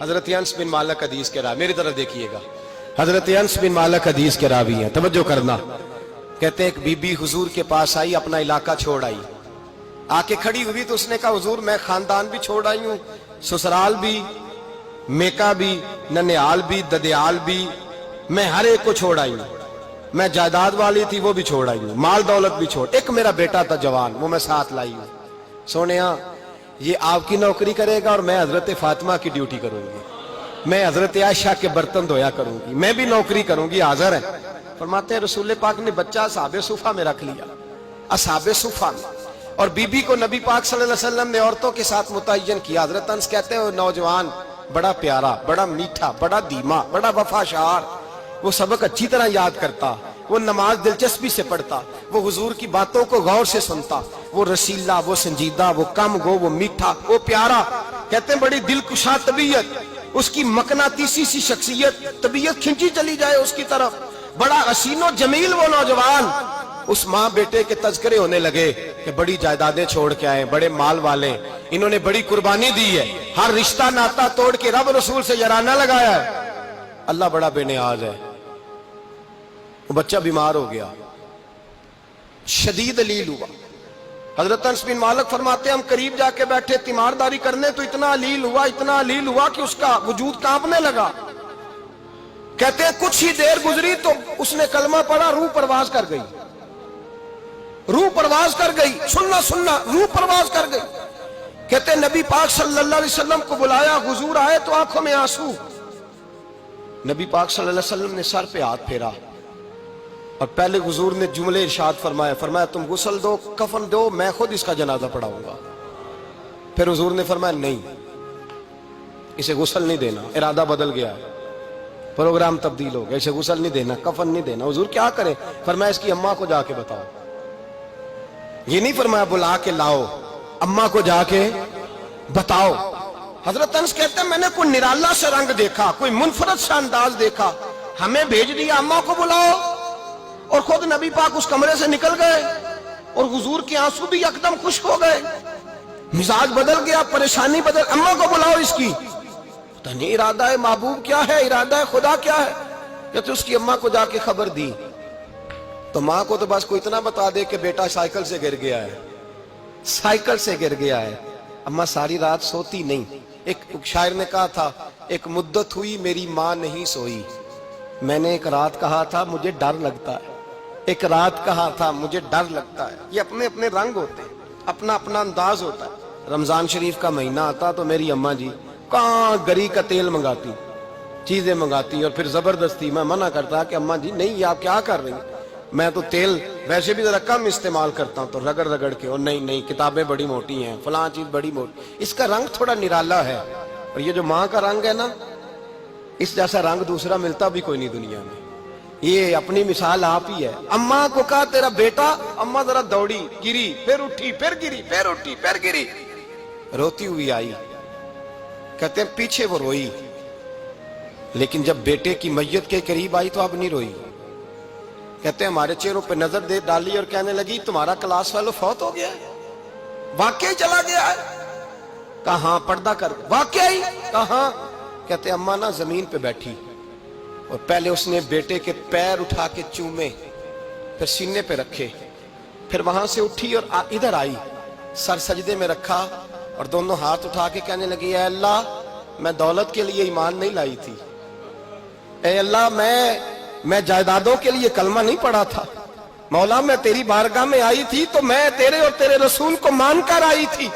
حضرت انس بن مالک حدیث کے راوی, میری طرف دیکھیے گا, حضرت انس بن مالک حدیث کے راوی ہیں, توجہ کرنا. کہتے ہیں ایک بی بی حضور کے پاس آئی, اپنا علاقہ چھوڑ آئی, آ کے کھڑی ہوئی تو اس نے کہا حضور میں خاندان بھی چھوڑ آئی ہوں, سسرال بھی, میکا بھی, ننیال بھی, ددیال بھی, میں ہر ایک کو چھوڑ آئی ہوں. میں جائیداد والی تھی وہ بھی چھوڑ آئی ہوں, مال دولت بھی چھوڑ, ایک میرا بیٹا تھا جوان وہ میں ساتھ لائی ہوں. سونیا یہ آپ کی نوکری کرے گا اور میں حضرت فاطمہ کی ڈیوٹی کروں گی, میں حضرت عائشہ کے برتن دھویا کروں گی, میں بھی نوکری کروں گی. حاضر ہے. فرماتے ہیں رسول پاک نے بچہ اصحاب صفہ میں رکھ لیا, اصحاب صفہ میں, اور بی بی کو نبی پاک صلی اللہ علیہ وسلم نے عورتوں کے ساتھ متعین کیا. حضرت انس کہتے ہیں وہ نوجوان بڑا پیارا, بڑا میٹھا, بڑا دھیما, بڑا وفاشار, وہ سبق اچھی طرح یاد کرتا, وہ نماز دلچسپی سے پڑھتا, وہ حضور کی باتوں کو غور سے سنتا, وہ رسیلا, وہ سنجیدہ, وہ کم گو, وہ میٹھا, وہ پیارا. کہتے ہیں بڑی دلکشا طبیعت, اس کی مقناطیسی سی شخصیت, طبیعت کھنچی چلی جائے اس کی طرف, بڑا حسین و جمیل وہ نوجوان. اس ماں بیٹے کے تذکرے ہونے لگے کہ بڑی جائیدادیں چھوڑ کے آئے, بڑے مال والے, انہوں نے بڑی قربانی دی ہے, ہر رشتہ ناتا توڑ کے رب رسول سے یارانہ لگایا ہے. اللہ بڑا بے نیاز ہے. وہ بچہ بیمار ہو گیا, شدید علیل ہوا. حضرت انس بن مالک فرماتے ہیں ہم قریب جا کے بیٹھے تیمارداری کرنے تو اتنا علیل ہوا, اتنا علیل ہوا کہ اس کا وجود کانپنے لگا. کہتے ہیں کچھ ہی دیر گزری تو اس نے کلمہ پڑھا, روح پرواز کر گئی, روح پرواز کر گئی, سننا روح پرواز کر گئی. کہتے ہیں نبی پاک صلی اللہ علیہ وسلم کو بلایا, حضور آئے تو آنکھوں میں آنسو. نبی پاک صلی اللہ علیہ وسلم نے سر پہ ہاتھ پھیرا اور پہلے حضور نے جملے ارشاد فرمایا تم غسل دو, کفن دو, میں خود اس کا جنازہ پڑھاؤں گا. پھر حضور نے فرمایا نہیں, اسے غسل نہیں دینا, ارادہ بدل گیا ہے, پروگرام تبدیل ہو گیا, اسے غسل نہیں دینا, کفن نہیں دینا. حضور کیا کرے؟ فرمایا اس کی اماں کو جا کے بتاؤ. یہ نہیں فرمایا بلا کے لاؤ, اماں کو جا کے بتاؤ. حضرت انس کہتے ہیں میں نے کوئی نرالا سے رنگ دیکھا, کوئی منفرد سا انداز دیکھا, ہمیں بھیج دیا اماں کو بلاؤ, اور خود نبی پاک اس کمرے سے نکل گئے اور حضور کے آنسو بھی یکدم خشک ہو گئے, مزاج بدل گیا, پریشانی بدل. اماں کو بلاؤ اس کی, پتہ نہیں ارادہ ہے محبوب کیا ہے, ارادہ ہے خدا کیا ہے. کہتے اس کی اماں کو جا کے خبر دی تو ماں کو تو بس کوئی اتنا بتا دے کہ بیٹا سائیکل سے گر گیا ہے, سائیکل سے گر گیا ہے. اماں ساری رات سوتی نہیں. ایک شاعر نے کہا تھا ایک مدت ہوئی میری ماں نہیں سوئی, میں نے ایک رات کہا تھا مجھے ڈر لگتا ہے, ایک رات کہا تھا مجھے ڈر لگتا ہے. یہ اپنے اپنے رنگ ہوتے ہیں, اپنا اپنا انداز ہوتا ہے. رمضان شریف کا مہینہ آتا تو میری اماں جی کہاں گری کا تیل منگاتی, چیزیں منگاتی, اور پھر زبردستی میں منع کرتا کہ اماں جی نہیں, یہ آپ کیا کر رہی ہیں, میں تو تیل ویسے بھی ذرا کم استعمال کرتا ہوں, تو رگڑ رگڑ کے, اور نہیں کتابیں بڑی موٹی ہیں, فلاں چیز بڑی موٹی, اس کا رنگ تھوڑا نرالا ہے. اور یہ جو ماں کا رنگ ہے نا, اس جیسا رنگ دوسرا ملتا بھی کوئی نہیں دنیا میں. یہ اپنی مثال آپ ہی ہے. اماں کو کہا تیرا بیٹا, اماں ذرا دوڑی, گری, پھر اٹھی, پھر گری, پھر اٹھی, پھر گری, روتی ہوئی آئی. کہتے ہیں پیچھے وہ روئی, لیکن جب بیٹے کی میت کے قریب آئی تو اب نہیں روئی. کہتے ہیں ہمارے چہروں پہ نظر دے ڈالی اور کہنے لگی تمہارا کلاس فیلو فوت ہو گیا ہے, واقعی چلا گیا ہے. کہاں پردہ کر, واقعی کہاں. کہتے ہیں اماں نا زمین پہ بیٹھی اور پہلے اس نے بیٹے کے پیر اٹھا کے چومے, پھر سینے پہ رکھے, پھر وہاں سے اٹھی اور ادھر آئی, سر سجدے میں رکھا اور دونوں ہاتھ اٹھا کے کہنے لگی اے اللہ میں دولت کے لیے ایمان نہیں لائی تھی, اے اللہ میں جائیدادوں کے لیے کلمہ نہیں پڑھا تھا, مولا میں تیری بارگاہ میں آئی تھی تو میں تیرے اور تیرے رسول کو مان کر آئی تھی.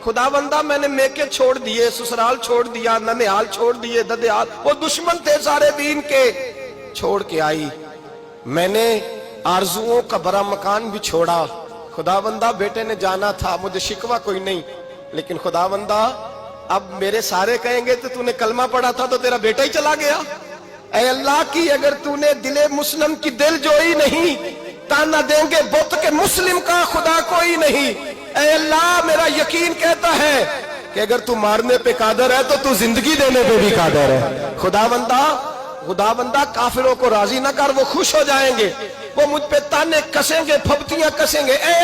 خدا بندہ میں نے میکے چھوڑ دیے, سسرال چھوڑ دیا, ننیال چھوڑ دیے, ددیال, وہ دشمن تھے سارے دین کے, چھوڑ کے آئی. میں نے آرزوؤں کا بڑا مکان بھی چھوڑا. خدا بندہ بیٹے نے جانا تھا, مجھے شکوہ کوئی نہیں, لیکن خدا بندہ اب میرے سارے کہیں گے تو نے کلمہ پڑھا تھا تو تیرا بیٹا ہی چلا گیا. اے اللہ کی اگر تو نے دل مسلم کی دل جوئی نہیں, تانا دیں گے بت کے مسلم کا خدا کوئی نہیں. اے اللہ میرا یقین کہتا ہے کہ اگر تو مارنے پہ قادر ہے تو زندگی دینے پہ بھی قادر ہے. خدا بندہ کافروں کو راضی نہ کر, وہ خوش ہو جائیں گے, وہ مجھ پہ تانے کسیں گے, پھپتیاں کسیں گے. اے